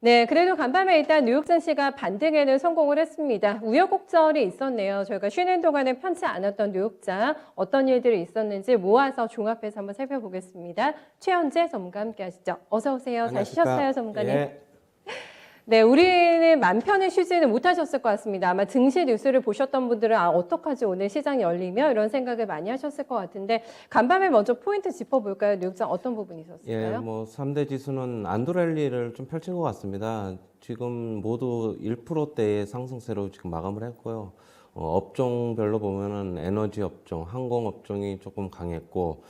네, 그래도 간밤에 일단 뉴욕 증시가 반등에는 성공을 했습니다. 우여곡절이 있었네요. 저희가 쉬는 동안에 편치 않았던 뉴욕장 어떤 일들이 있었는지 모아서 종합해서 한번 살펴보겠습니다. 최현재 전문가 함께 하시죠. 어서 오세요. 잘 쉬셨어요, 전문가님? 예. 네, 우리는 맘 편히 쉬지는 못하셨을 것 같습니다. 아마 증시 뉴스를 보셨던 분들은 어떡하지 오늘 시장 열리며 이런 생각을 많이 하셨을 것 같은데 간밤에 먼저 포인트 짚어볼까요? 뉴욕장 어떤 부분이 있었을까요? 3대 지수는 안도랠리를 좀 펼친 것 같습니다. 지금 모두 1%대의 상승세로 지금 마감을 했고요. 업종별로 보면은 에너지 업종, 항공 업종이 조금 강했고,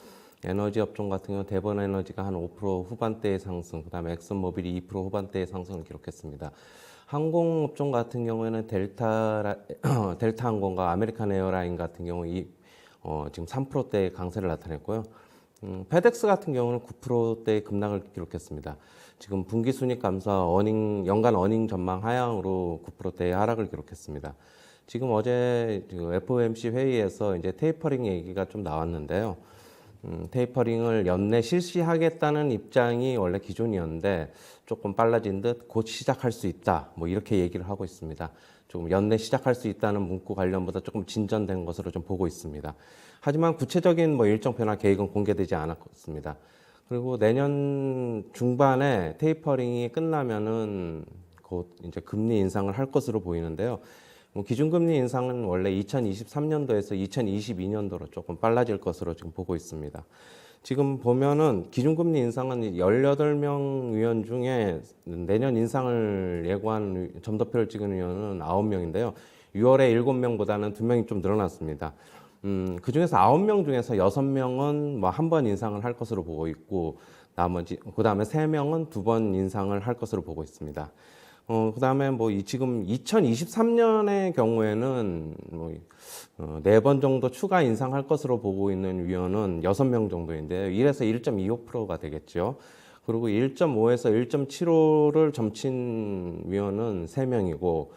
에너지 업종 같은 경우 대번 에너지가 한 5% 후반대의 상승, 그다음에 엑슨모빌이 2% 후반대의 상승을 기록했습니다. 항공 업종 같은 경우에는 델타 항공과 아메리칸 에어라인 같은 경우 지금 3%대의 강세를 나타냈고요. 페덱스 같은 경우는 9%대의 급락을 기록했습니다. 지금 분기 순이익 감사 연간 어닝 전망 하향으로 9%대의 하락을 기록했습니다. 지금 어제 FOMC 회의에서 이제 테이퍼링 얘기가 좀 나왔는데요. 테이퍼링을 연내 실시하겠다는 입장이 원래 기존이었는데 조금 빨라진 듯 곧 시작할 수 있다. 뭐 이렇게 얘기를 하고 있습니다. 조금 연내 시작할 수 있다는 문구 관련보다 조금 진전된 것으로 좀 보고 있습니다. 하지만 구체적인 뭐 일정 변화 계획은 공개되지 않았습니다. 그리고 내년 중반에 테이퍼링이 끝나면은 곧 이제 금리 인상을 할 것으로 보이는데요. 기준금리 인상은 원래 2023년도에서 2022년도로 조금 빨라질 것으로 지금 보고 있습니다. 지금 보면은 기준금리 인상은 18명 위원 중에 내년 인상을 예고한 점도표를 찍은 위원은 9명인데요. 6월에 7명보다는 2명이 좀 늘어났습니다. 그 중에서 9명 중에서 6명은 뭐 한 번 인상을 할 것으로 보고 있고, 그 다음에 3명은 2번 인상을 할 것으로 보고 있습니다. 그 다음에 지금 2023년의 경우에는 4번 정도 추가 인상할 것으로 보고 있는 위원은 6명 정도인데요. 1에서 1.25%가 되겠죠. 그리고 1.5에서 1.75를 점친 위원은 3명이고,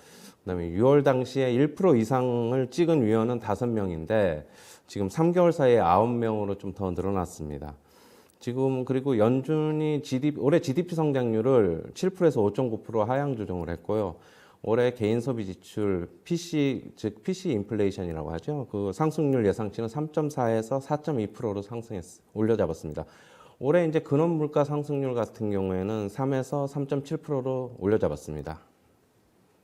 그다음에 6월 당시에 1% 이상을 찍은 위원은 5명인데 지금 3개월 사이에 9명으로 좀 더 늘어났습니다. 지금 그리고 연준이 올해 GDP 성장률을 7%에서 5.9% 하향 조정을 했고요. 올해 개인 소비 지출 PC 인플레이션이라고 하죠. 그 상승률 예상치는 3.4에서 4.2%로 올려잡았습니다. 올해 이제 근원 물가 상승률 같은 경우에는 3에서 3.7%로 올려잡았습니다.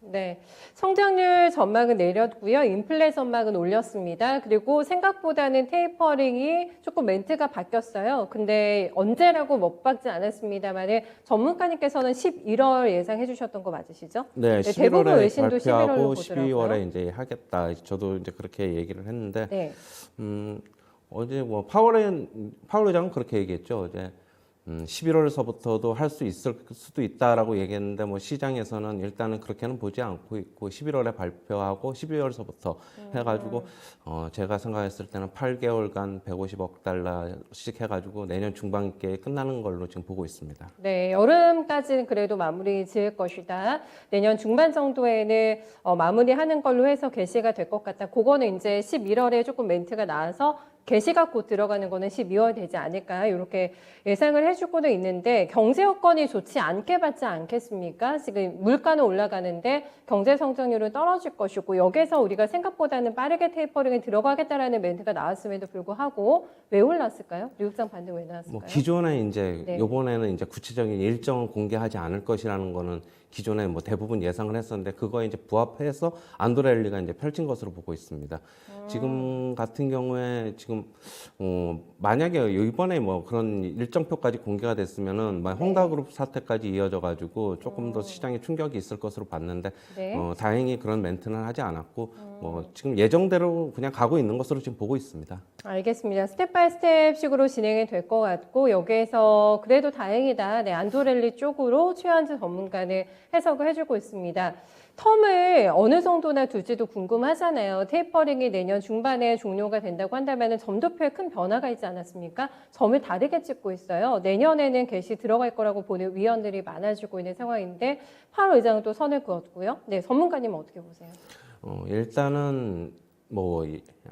네, 성장률 전망은 내렸고요. 인플레 전망은 올렸습니다. 그리고 생각보다는 테이퍼링이 조금 멘트가 바뀌었어요. 근데 언제라고 못 박지 않았습니다만 전문가님께서는 11월 예상해 주셨던 거 맞으시죠? 네, 네, 대부분 11월에 외신도 11월로 발표하고 보더라고요. 12월에 이제 하겠다. 저도 이제 그렇게 얘기를 했는데, 네. 어제 파월 의장은 그렇게 얘기했죠. 어제 11월서부터도 할 수 있을 수도 있다라고 얘기했는데 시장에서는 일단은 그렇게는 보지 않고 있고 11월에 발표하고 12월서부터 해가지고 제가 생각했을 때는 8개월간 150억 달러씩 해가지고 내년 중반기에 끝나는 걸로 지금 보고 있습니다. 네, 여름까지는 그래도 마무리 지을 것이다. 내년 중반 정도에는 마무리하는 걸로 해서 개시가 될 것 같다. 그거는 이제 11월에 조금 멘트가 나와서 개시가 곧 들어가는 거는 12월 되지 않을까 이렇게 예상을 해주고는 있는데 경제 여건이 좋지 않게 받지 않겠습니까? 지금 물가는 올라가는데 경제 성장률은 떨어질 것이고 여기서 우리가 생각보다는 빠르게 테이퍼링에 들어가겠다라는 멘트가 나왔음에도 불구하고 왜 올랐을까요? 뉴욕장 반등 왜 나왔을까요? 기존에 이제 네. 이번에는 이제 구체적인 일정을 공개하지 않을 것이라는 거는 기존에 대부분 예상을 했었는데 그거에 이제 부합해서 안도랠리가 이제 펼친 것으로 보고 있습니다. 지금 같은 경우에 지금 만약에 이번에 그런 일정표까지 공개가 됐으면은 홍다그룹 사태까지 이어져 가지고 조금 더 시장에 충격이 있을 것으로 봤는데 네. 다행히 그런 멘트는 하지 않았고 지금 예정대로 그냥 가고 있는 것으로 지금 보고 있습니다. 알겠습니다. 스텝 바이 스텝식으로 진행이 될 것 같고 여기에서 그래도 다행이다. 네, 안도랠리 쪽으로 최현재 전문가는 해석을 해주고 있습니다. 텀을 어느 정도나 둘지도 궁금하잖아요. 테이퍼링이 내년 중반에 종료가 된다고 한다면 점도표에 큰 변화가 있지 않았습니까? 점을 다르게 찍고 있어요. 내년에는 개시 들어갈 거라고 보는 위원들이 많아지고 있는 상황인데 파월 의장은 또 선을 그었고요. 네, 전문가님은 어떻게 보세요? 일단은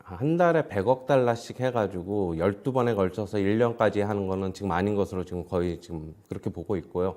한 달에 100억 달러씩 해가지고 12번에 걸쳐서 1년까지 하는 거는 지금 아닌 것으로 지금 거의 지금 그렇게 보고 있고요.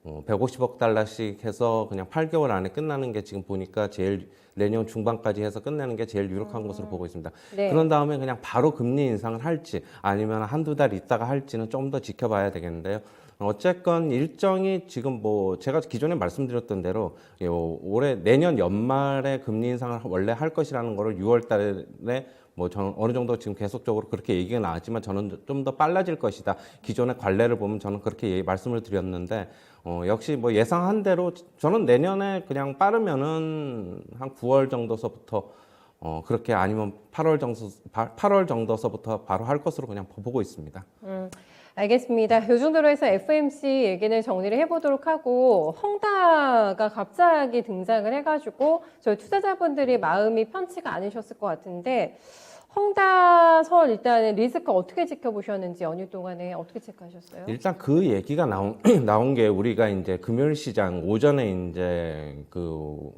150억 달러씩 해서 그냥 8개월 안에 끝나는 게 지금 보니까 제일 내년 중반까지 해서 끝내는 게 제일 유력한 것으로 보고 있습니다. 네. 그런 다음에 그냥 바로 금리 인상을 할지 아니면 한두 달 있다가 할지는 좀 더 지켜봐야 되겠는데요. 어쨌건 일정이 지금 뭐 제가 기존에 말씀드렸던 대로 올해 내년 연말에 금리 인상을 원래 할 것이라는 거를 6월 달에 뭐 저는 어느 정도 지금 계속적으로 그렇게 얘기가 나왔지만 저는 좀 더 빨라질 것이다. 기존의 관례를 보면 저는 그렇게 말씀을 드렸는데 역시 뭐 예상한 대로 저는 내년에 그냥 빠르면은 한 9월 정도서부터 그렇게 아니면 8월 정도서부터 바로 할 것으로 그냥 보고 있습니다. 알겠습니다. 이 정도로 해서 FOMC 얘기는 정리를 해보도록 하고 헝다가 갑자기 등장을 해가지고 저희 투자자분들이 마음이 편치가 않으셨을 것 같은데 헝다설 일단은 리스크 어떻게 지켜보셨는지 연휴 동안에 어떻게 체크하셨어요? 일단 그 얘기가 나온 게 우리가 이제 금요일 시장 오전에 이제 그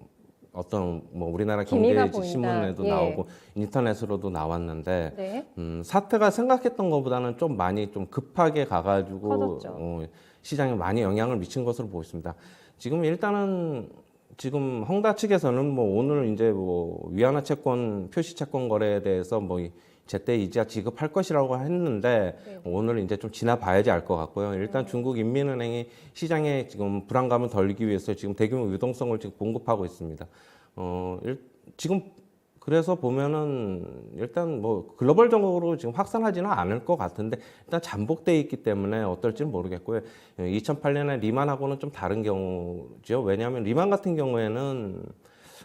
어떤 뭐 우리나라 기미가 경제 보인다. 신문에도 예. 나오고 인터넷으로도 나왔는데 네. 사태가 생각했던 것보다는 좀 많이 좀 급하게 가가지고 커졌죠. 시장에 많이 영향을 미친 것으로 보고 있습니다. 지금 일단은 지금 헝다 측에서는 뭐 오늘 이제 뭐 위안화 채권 표시 채권 거래에 대해서 뭐 제때 이자 지급할 것이라고 했는데 네. 오늘 이제 좀 지나봐야지 알 것 같고요. 일단 중국 인민은행이 시장에 지금 불안감을 덜기 위해서 지금 대규모 유동성을 지금 공급하고 있습니다. 지금 그래서 보면은 일단 뭐 글로벌적으로 지금 확산하지는 않을 것 같은데 일단 잠복돼 있기 때문에 어떨지는 모르겠고요. 2008년에 리만하고는 좀 다른 경우죠. 왜냐하면 리만 같은 경우에는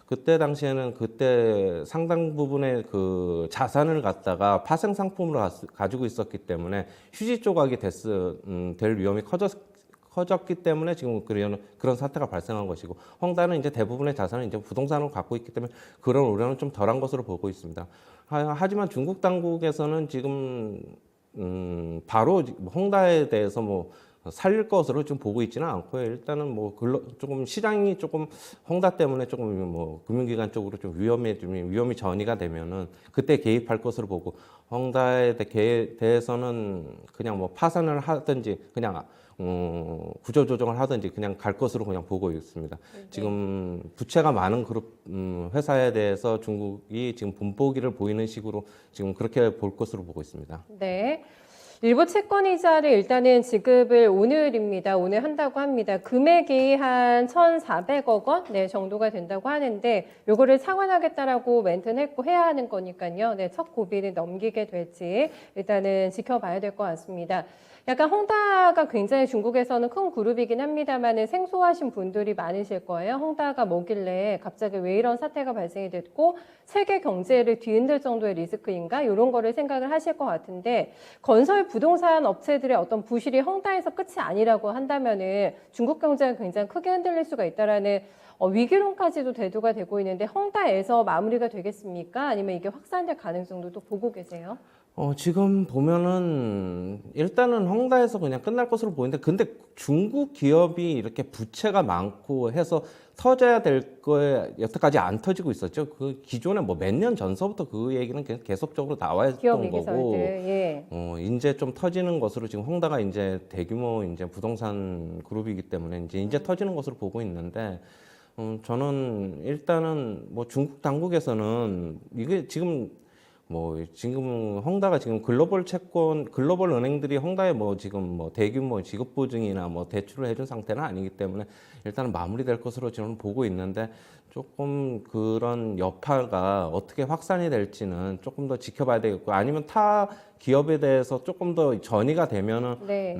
그때 당시에는 그때 상당 부분의 그 자산을 갖다가 파생 상품으로 가지고 있었기 때문에 휴지 조각이 될 위험이 커졌기 때문에 지금 그런 사태가 발생한 것이고 헝다는 이제 대부분의 자산을 이제 부동산으로 갖고 있기 때문에 그런 우려는 좀 덜한 것으로 보고 있습니다. 하지만 중국 당국에서는 지금 바로 헝다에 대해서 뭐 살릴 것으로 좀 보고 있지는 않고요. 일단은 뭐 조금 시장이 조금 헝다 때문에 조금 뭐 금융기관 쪽으로 좀 위험이 전이가 되면은 그때 개입할 것으로 보고 헝다에 대해서는 그냥 뭐 파산을 하든지 그냥 구조 조정을 하든지 그냥 갈 것으로 그냥 보고 있습니다. 지금 부채가 많은 그룹 회사에 대해서 중국이 지금 본보기를 보이는 식으로 지금 그렇게 볼 것으로 보고 있습니다. 네. 일부 채권 이자를 일단은 지급을 오늘입니다. 오늘 한다고 합니다. 금액이 한 1,400억 원 네, 정도가 된다고 하는데 요거를 상환하겠다라고 멘트는 했고 해야 하는 거니까요. 네, 첫 고비를 넘기게 될지 일단은 지켜봐야 될 것 같습니다. 약간 헝다가 굉장히 중국에서는 큰 그룹이긴 합니다만 생소하신 분들이 많으실 거예요. 헝다가 뭐길래 갑자기 왜 이런 사태가 발생이 됐고 세계 경제를 뒤흔들 정도의 리스크인가 이런 거를 생각을 하실 것 같은데 건설 부동산 업체들의 어떤 부실이 헝다에서 끝이 아니라고 한다면은 중국 경제가 굉장히 크게 흔들릴 수가 있다라는 위기론까지도 대두가 되고 있는데 헝다에서 마무리가 되겠습니까? 아니면 이게 확산될 가능성도 또 보고 계세요? 지금 보면은 일단은 헝다에서 그냥 끝날 것으로 보이는데 근데 중국 기업이 이렇게 부채가 많고 해서 터져야 될 거에 여태까지 안 터지고 있었죠. 그 기존에 뭐 몇 년 전서부터 그 얘기는 계속적으로 나와 기업 있던 거고. 위기설들. 예. 이제 좀 터지는 것으로 지금 헝다가 이제 대규모 이제 부동산 그룹이기 때문에 이제 터지는 것으로 보고 있는데 저는 일단은 뭐 중국 당국에서는 이게 지금 헝다가 지금 글로벌 은행들이 헝다에 뭐 지금 뭐 대규모 지급 보증이나 뭐 대출을 해준 상태는 아니기 때문에 일단은 마무리될 것으로 저는 보고 있는데 조금 그런 여파가 어떻게 확산이 될지는 조금 더 지켜봐야 되겠고 아니면 타 기업에 대해서 조금 더 전이가 되면은 네.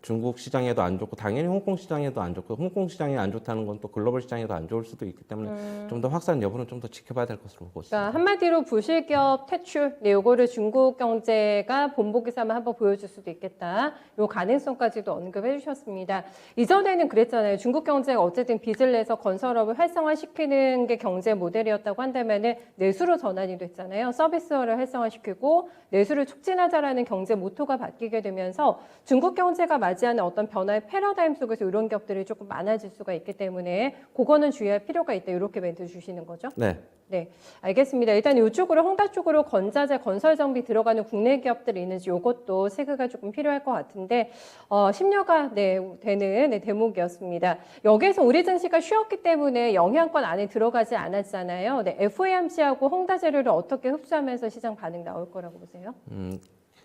중국 시장에도 안 좋고 당연히 홍콩 시장에도 안 좋고 홍콩 시장이 안 좋다는 건 또 글로벌 시장에도 안 좋을 수도 있기 때문에 좀 더 확산 여부는 좀 더 지켜봐야 될 것으로 보고 있습니다. 그러니까 한마디로 부실기업 퇴출, 네, 요거를 중국 경제가 본보기 삼아 한번 보여줄 수도 있겠다. 요 가능성까지도 언급해 주셨습니다. 이전에는 그랬잖아요. 중국 경제가 어쨌든 빚을 내서 건설업을 활성화시키는 게 경제 모델이었다고 한다면은 내수로 전환이 됐잖아요. 서비스화를 활성화시키고 내수를 촉진하자라는 경제 모토가 바뀌게 되면서 중국 경제가 맞이하는 어떤 변화의 패러다임 속에서 이런 기업들이 조금 많아질 수가 있기 때문에 그거는 주의할 필요가 있다. 이렇게 멘트 주시는 거죠? 네. 네, 알겠습니다. 일단 이쪽으로 홍다 쪽으로 건자재, 건설 정비 들어가는 국내 기업들이 있는지 이것도 체크가 조금 필요할 것 같은데 10여가 되는 대목이었습니다. 여기에서 우리 증시가 쉬었기 때문에 영향권 안에 들어가지 않았잖아요. 네, FOMC하고 홍다 재료를 어떻게 흡수하면서 시장 반응 나올 거라고 보세요?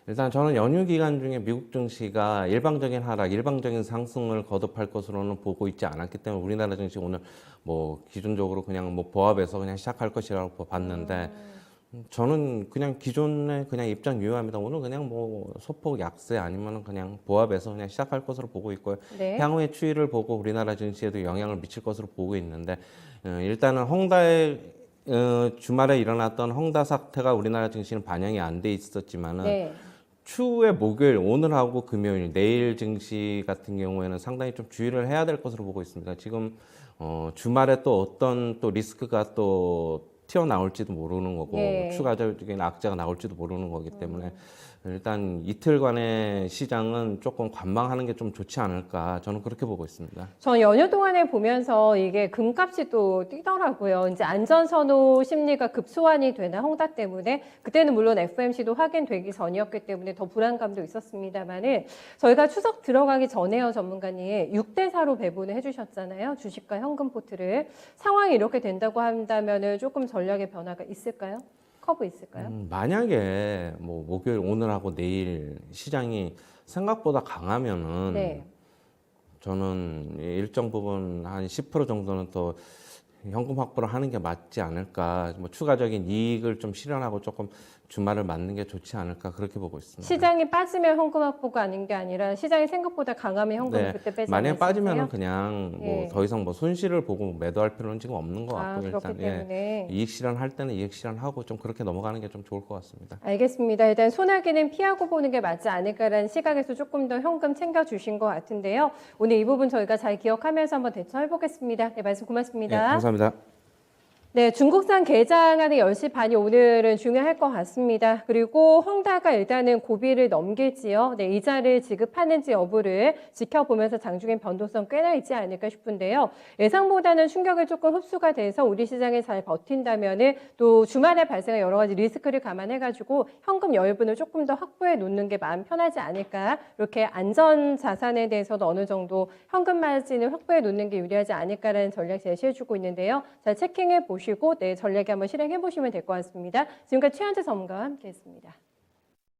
일단 저는 연휴 기간 중에 미국 증시가 일방적인 하락, 일방적인 상승을 거듭할 것으로는 보고 있지 않았기 때문에 우리나라 증시 오늘 뭐 기준적으로 그냥 뭐 보합해서 그냥 시작할 것이라고 봤는데 저는 그냥 기존의 그냥 입장 유효합니다. 오늘 그냥 뭐 소폭 약세 아니면 그냥 보합해서 그냥 시작할 것으로 보고 있고요. 네. 향후의 추이를 보고 우리나라 증시에도 영향을 미칠 것으로 보고 있는데 일단은 홍다의 주말에 일어났던 홍다 사태가 우리나라 증시는 반영이 안 돼 있었지만은 네. 추후에 목요일, 오늘하고 금요일, 내일 증시 같은 경우에는 상당히 좀 주의를 해야 될 것으로 보고 있습니다. 지금 주말에 또 어떤 또 리스크가 또 튀어나올지도 모르는 거고 네. 추가적인 악재가 나올지도 모르는 거기 때문에 일단 이틀간의 시장은 조금 관망하는 게 좀 좋지 않을까 저는 그렇게 보고 있습니다. 전 연휴 동안에 보면서 이게 금값이 또 뛰더라고요. 이제 안전선호 심리가 급소환이 되나 홍다 때문에 그때는 물론 FOMC도 확인되기 전이었기 때문에 더 불안감도 있었습니다만은 저희가 추석 들어가기 전에요 전문가님 6대4로 배분을 해주셨잖아요. 주식과 현금 포트를 상황이 이렇게 된다고 한다면은 조금 전략의 변화가 있을까요? 커브 있을까요? 만약에 뭐 목요일 오늘하고 내일 시장이 생각보다 강하면은 네. 저는 일정 부분 한 10% 정도는 또 현금 확보를 하는 게 맞지 않을까. 뭐 추가적인 이익을 좀 실현하고 조금 주말을 맞는 게 좋지 않을까 그렇게 보고 있습니다. 시장이 빠지면 현금 확보가 아닌 게 아니라 시장이 생각보다 강하면 현금을 네, 그때 빼자는 만약에 말씀이세요? 빠지면은 그냥 뭐 예. 더 이상 뭐 손실을 보고 매도할 필요는 지금 없는 것 같고요. 그렇기 일단 때문에. 이익 실현할 때는 이익 실현하고 좀 그렇게 넘어가는 게 좀 좋을 것 같습니다. 알겠습니다. 일단 소나기는 피하고 보는 게 맞지 않을까라는 시각에서 조금 더 현금 챙겨주신 것 같은데요. 오늘 이 부분 저희가 잘 기억하면서 한번 대처해 보겠습니다. 네, 말씀 네, 고맙습니다. 감사합니다. 네, 중국산 개장하는 10시 반이 오늘은 중요할 것 같습니다. 그리고 홍다가 일단은 고비를 넘길지요. 네, 이자를 지급하는지 여부를 지켜보면서 장중엔 변동성 꽤나 있지 않을까 싶은데요. 예상보다는 충격이 조금 흡수가 돼서 우리 시장에 잘 버틴다면은 또 주말에 발생한 여러 가지 리스크를 감안해가지고 현금 여유분을 조금 더 확보해 놓는 게 마음 편하지 않을까. 이렇게 안전 자산에 대해서도 어느 정도 현금 마진을 확보해 놓는 게 유리하지 않을까라는 전략 제시해주고 있는데요. 잘 체킹해 보시고 네, 전략에 한번 실행해 보시면 될 것 같습니다. 지금까지 최현재 전문가와 함께했습니다.